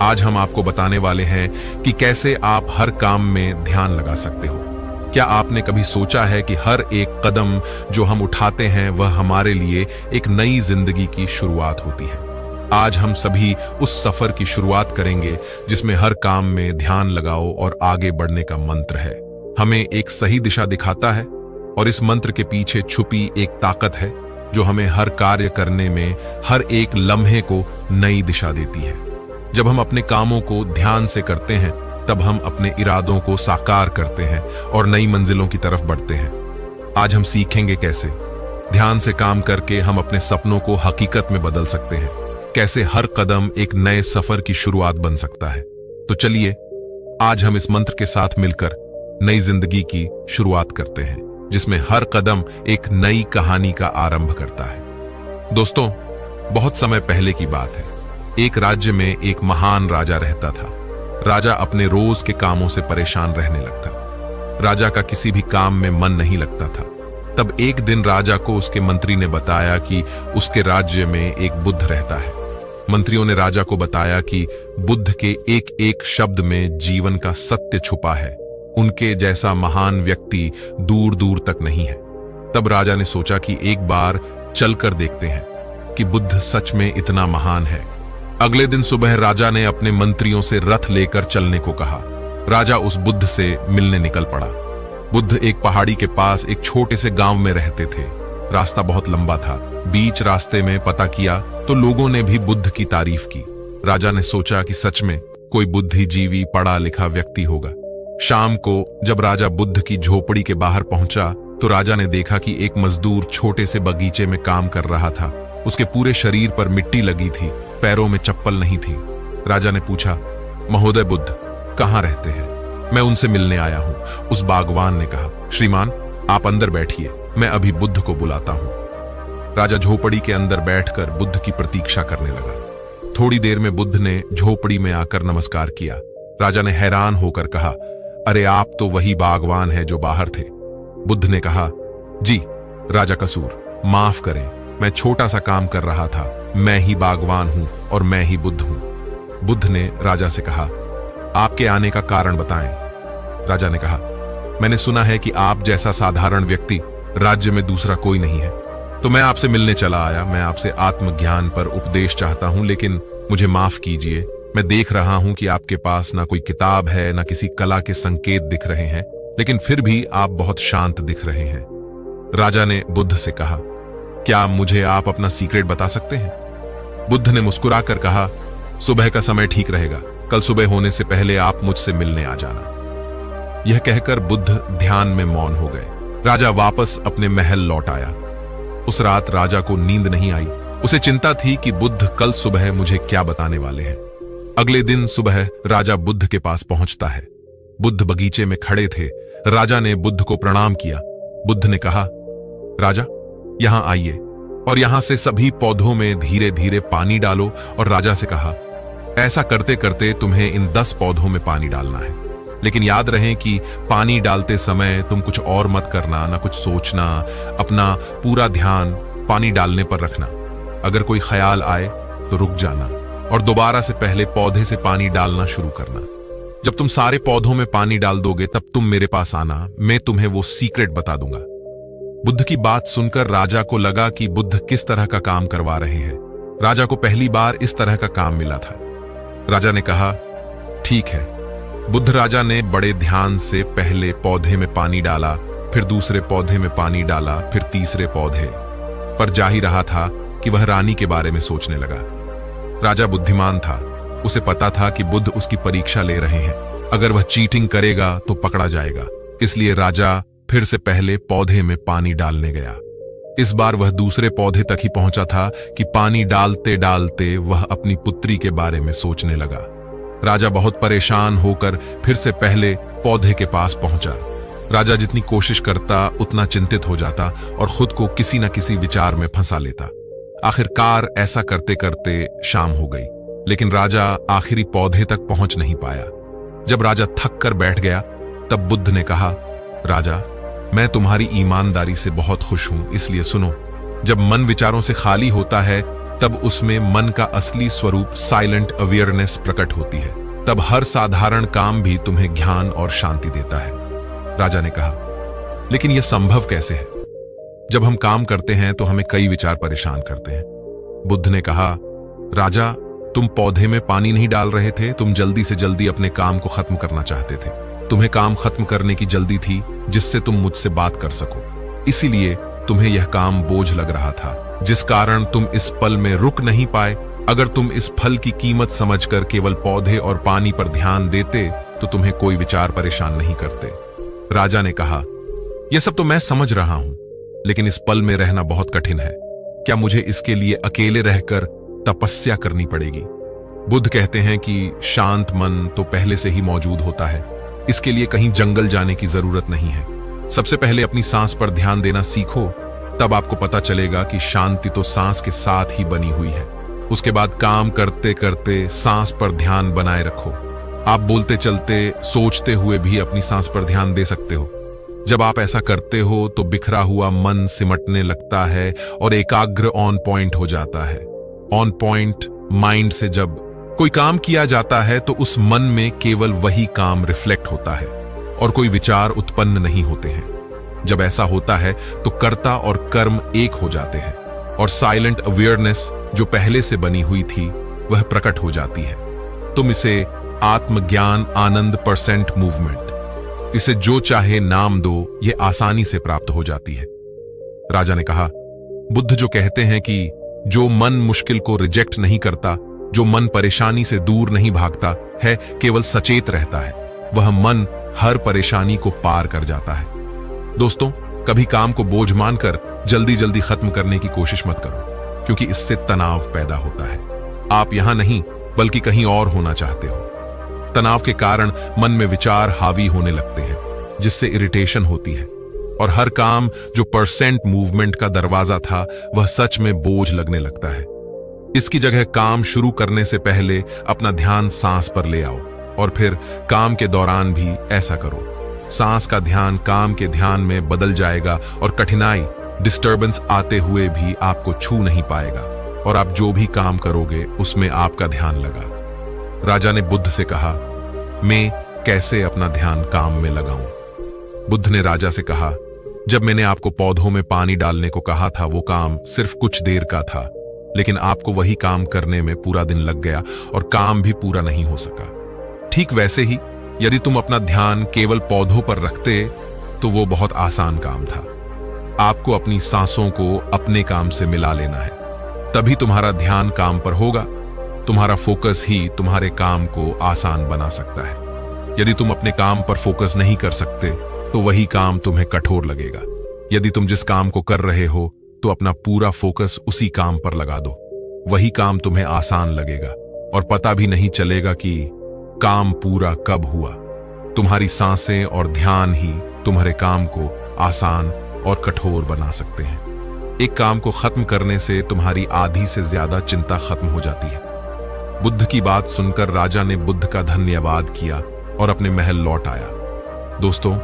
आज हम आपको बताने वाले हैं कि कैसे आप हर काम में ध्यान लगा सकते हो। क्या आपने कभी सोचा है कि हर एक कदम जो हम उठाते हैं वह हमारे लिए एक नई जिंदगी की शुरुआत होती है। आज हम सभी उस सफर की शुरुआत करेंगे जिसमें हर काम में ध्यान लगाओ और आगे बढ़ने का मंत्र है। हमें एक सही दिशा दिखाता है और इस मंत्र के पीछे छुपी एक ताकत है जो हमें हर कार्य करने में हर एक लम्हे को नई दिशा देती है। जब हम अपने कामों को ध्यान से करते हैं तब हम अपने इरादों को साकार करते हैं और नई मंजिलों की तरफ बढ़ते हैं। आज हम सीखेंगे कैसे ध्यान से काम करके हम अपने सपनों को हकीकत में बदल सकते हैं, कैसे हर कदम एक नए सफर की शुरुआत बन सकता है। तो चलिए आज हम इस मंत्र के साथ मिलकर नई जिंदगी की शुरुआत करते हैं जिसमें हर कदम एक नई कहानी का आरंभ करता है। दोस्तों, बहुत समय पहले की बात है। एक राज्य में एक महान राजा रहता था। राजा अपने रोज के कामों से परेशान रहने लगता। राजा का किसी भी काम में मन नहीं लगता था। तब एक दिन राजा को उसके मंत्री ने बताया कि उसके राज्य में एक बुद्ध रहता है। मंत्रियों ने राजा को बताया कि बुद्ध के एक एक शब्द में जीवन का सत्य छुपा है। उनके जैसा महान व्यक्ति दूर दूर तक नहीं है। तब राजा ने सोचा कि एक बार चलकर देखते हैं कि बुद्ध सच में इतना महान है। अगले दिन सुबह राजा ने अपने मंत्रियों से रथ लेकर चलने को कहा। राजा उस बुद्ध से मिलने निकल पड़ा। बुद्ध एक पहाड़ी के पास एक छोटे से गांव में रहते थे। रास्ता बहुत लंबा था। बीच रास्ते में पता किया तो लोगों ने भी बुद्ध की तारीफ की। राजा ने सोचा कि सच में कोई बुद्धिजीवी पढ़ा लिखा व्यक्ति होगा। शाम को जब राजा बुद्ध की झोपड़ी के बाहर पहुंचा तो राजा ने देखा कि एक मजदूर छोटे से बगीचे में काम कर रहा था। उसके पूरे शरीर पर मिट्टी लगी थी, पैरों में चप्पल नहीं थी। राजा ने पूछा, महोदय बुद्ध कहाँ रहते हैं? मैं उनसे मिलने आया हूं। उस बागवान ने कहा, श्रीमान आप अंदर बैठिए, मैं अभी बुद्ध को बुलाता हूं। राजा झोपड़ी के अंदर बैठकर बुद्ध की प्रतीक्षा करने लगा। थोड़ी देर में बुद्ध ने झोपड़ी में आकर नमस्कार किया। राजा ने हैरान होकर कहा, अरे आप तो वही बागवान है जो बाहर थे। बुद्ध ने कहा, जी राजा कसूर, माफ करें, मैं छोटा सा काम कर रहा था। मैं ही बागवान हूं और मैं ही बुद्ध हूं। बुद्ध ने राजा से कहा, आपके आने का कारण बताएं। राजा ने कहा, मैंने सुना है कि आप जैसा साधारण व्यक्ति राज्य में दूसरा कोई नहीं है, तो मैं आपसे मिलने चला आया। मैं आपसे आत्मज्ञान पर उपदेश चाहता हूं, लेकिन मुझे माफ कीजिए। मैं देख रहा हूं कि आपके पास ना कोई किताब है, ना किसी कला के संकेत दिख रहे हैं, लेकिन फिर भी आप बहुत शांत दिख रहे हैं। राजा ने बुद्ध से कहा, क्या मुझे आप अपना सीक्रेट बता सकते हैं? बुद्ध ने मुस्कुराकर कहा, सुबह का समय ठीक रहेगा। कल सुबह होने से पहले आप मुझसे मिलने आ जाना। यह कहकर बुद्ध ध्यान में मौन हो गए। राजा वापस अपने महल लौट आया। उस रात राजा को नींद नहीं आई। उसे चिंता थी कि बुद्ध कल सुबह मुझे क्या बताने वाले हैं। अगले दिन सुबह राजा बुद्ध के पास पहुंचता है। बुद्ध बगीचे में खड़े थे। राजा ने बुद्ध को प्रणाम किया। बुद्ध ने कहा, राजा यहां आइए और यहां से सभी पौधों में धीरे धीरे पानी डालो। और राजा से कहा, ऐसा करते करते तुम्हें इन 10 पौधों में पानी डालना है, लेकिन याद रहे कि पानी डालते समय तुम कुछ और मत करना, ना कुछ सोचना। अपना पूरा ध्यान पानी डालने पर रखना। अगर कोई ख्याल आए तो रुक जाना और दोबारा से पहले पौधे से पानी डालना शुरू करना। जब तुम सारे पौधों में पानी डाल दोगे तब तुम मेरे पास आना, मैं तुम्हें वो सीक्रेट बता दूंगा। बुद्ध की बात सुनकर राजा को लगा कि बुद्ध किस तरह का काम करवा रहे हैं। राजा को पहली बार इस तरह का काम मिला था। राजा ने कहा, ठीक है। बुद्ध राजा ने बड़े ध्यान से पहले पौधे में पानी डाला, फिर दूसरे पौधे में पानी डाला, फिर तीसरे पौधे पर। जा ही रहा था कि वह रानी के बारे में सोचने लगा। राजा बुद्धिमान था। उसे पता था कि बुद्ध उसकी परीक्षा ले रहे हैं। अगर वह चीटिंग करेगा तो पकड़ा जाएगा। इसलिए राजा फिर से पहले पौधे में पानी डालने गया। इस बार वह दूसरे पौधे तक ही पहुंचा था कि पानी डालते डालते वह अपनी पुत्री के बारे में सोचने लगा। राजा बहुत परेशान होकर फिर से पहले पौधे के पास पहुंचा। राजा जितनी कोशिश करता उतना चिंतित हो जाता और खुद को किसी न किसी विचार में फंसा लेता। आखिरकार ऐसा करते करते शाम हो गई, लेकिन राजा आखिरी पौधे तक पहुंच नहीं पाया। जब राजा थक कर बैठ गया तब बुद्ध ने कहा, राजा मैं तुम्हारी ईमानदारी से बहुत खुश हूं, इसलिए सुनो। जब मन विचारों से खाली होता है तब उसमें मन का असली स्वरूप साइलेंट अवेयरनेस प्रकट होती है। तब हर साधारण काम भी तुम्हें ज्ञान और शांति देता है। राजा ने कहा, लेकिन यह संभव कैसे है? जब हम काम करते हैं तो हमें कई विचार परेशान करते हैं। बुद्ध ने कहा, राजा, तुम पौधे में पानी नहीं डाल रहे थे, तुम जल्दी से जल्दी अपने काम को खत्म करना चाहते थे। तुम्हें काम खत्म करने की जल्दी थी जिससे तुम मुझसे बात कर सको। इसीलिए तुम्हें यह काम बोझ लग रहा था, जिस कारण तुम इस पल में रुक नहीं पाए। अगर तुम इस फल की कीमत समझकर केवल पौधे और पानी पर ध्यान देते तो तुम्हें कोई विचार परेशान नहीं करते। राजा ने कहा, यह सब तो मैं समझ रहा हूं, लेकिन इस पल में रहना बहुत कठिन है। क्या मुझे इसके लिए अकेले रहकर तपस्या करनी पड़ेगी? बुद्ध कहते हैं कि शांत मन तो पहले से ही मौजूद होता है। इसके लिए कहीं जंगल जाने की जरूरत नहीं है। सबसे पहले अपनी सांस पर ध्यान देना सीखो, तब आपको पता चलेगा कि शांति तो सांस के साथ ही बनी हुई है। उसके बाद काम करते करते सांस पर ध्यान बनाए रखो। आप बोलते चलते सोचते हुए भी अपनी सांस पर ध्यान दे सकते हो। जब आप ऐसा करते हो तो बिखरा हुआ मन सिमटने लगता है और एकाग्र ऑन पॉइंट हो जाता है। ऑन पॉइंट माइंड से जब कोई काम किया जाता है तो उस मन में केवल वही काम रिफ्लेक्ट होता है और कोई विचार उत्पन्न नहीं होते हैं। जब ऐसा होता है तो कर्ता और कर्म एक हो जाते हैं और साइलेंट अवेयरनेस जो पहले से बनी हुई थी वह प्रकट हो जाती है। तुम इसे आत्मज्ञान आनंद परसेंट मूवमेंट, इसे जो चाहे नाम दो, यह आसानी से प्राप्त हो जाती है। राजा ने कहा, बुद्ध जो कहते हैं कि जो मन मुश्किल को रिजेक्ट नहीं करता, जो मन परेशानी से दूर नहीं भागता है, केवल सचेत रहता है, वह मन हर परेशानी को पार कर जाता है। दोस्तों, कभी काम को बोझ मानकर जल्दी जल्दी खत्म करने की कोशिश मत करो, क्योंकि इससे तनाव पैदा होता है। आप यहां नहीं बल्कि कहीं और होना चाहते हो। तनाव के कारण मन में विचार हावी होने लगते हैं, जिससे इरिटेशन होती है और हर काम जो परसेंट मूवमेंट का दरवाजा था वह सच में बोझ लगने लगता है। इसकी जगह काम शुरू करने से पहले अपना ध्यान सांस पर ले आओ और फिर काम के दौरान भी ऐसा करो। सांस का ध्यान काम के ध्यान में बदल जाएगा और कठिनाई डिस्टर्बेंस आते हुए भी आपको छू नहीं पाएगा और आप जो भी काम करोगे उसमें आपका ध्यान लगा। राजा ने बुद्ध से कहा, मैं कैसे अपना ध्यान काम में लगाऊं? बुद्ध ने राजा से कहा, जब मैंने आपको पौधों में पानी डालने को कहा था वो काम सिर्फ कुछ देर का था, लेकिन आपको वही काम करने में पूरा दिन लग गया और काम भी पूरा नहीं हो सका। ठीक वैसे ही यदि तुम अपना ध्यान केवल पौधों पर रखते तो वो बहुत आसान काम था। आपको अपनी सांसों को अपने काम से मिला लेना है, तभी तुम्हारा ध्यान काम पर होगा। तुम्हारा फोकस ही तुम्हारे काम को आसान बना सकता है। यदि तुम अपने काम पर फोकस नहीं कर सकते तो वही काम तुम्हें कठोर लगेगा। यदि तुम जिस काम को कर रहे हो तो अपना पूरा फोकस उसी काम पर लगा दो, वही काम तुम्हें आसान लगेगा और पता भी नहीं चलेगा कि काम पूरा कब हुआ। तुम्हारी सांसें और ध्यान ही तुम्हारे काम को आसान और कठोर बना सकते हैं। एक काम को खत्म करने से तुम्हारी आधी से ज्यादा चिंता खत्म हो जाती है। बुद्ध की बात सुनकर राजा ने बुद्ध का धन्यवाद किया और अपने महल लौट आया। दोस्तों,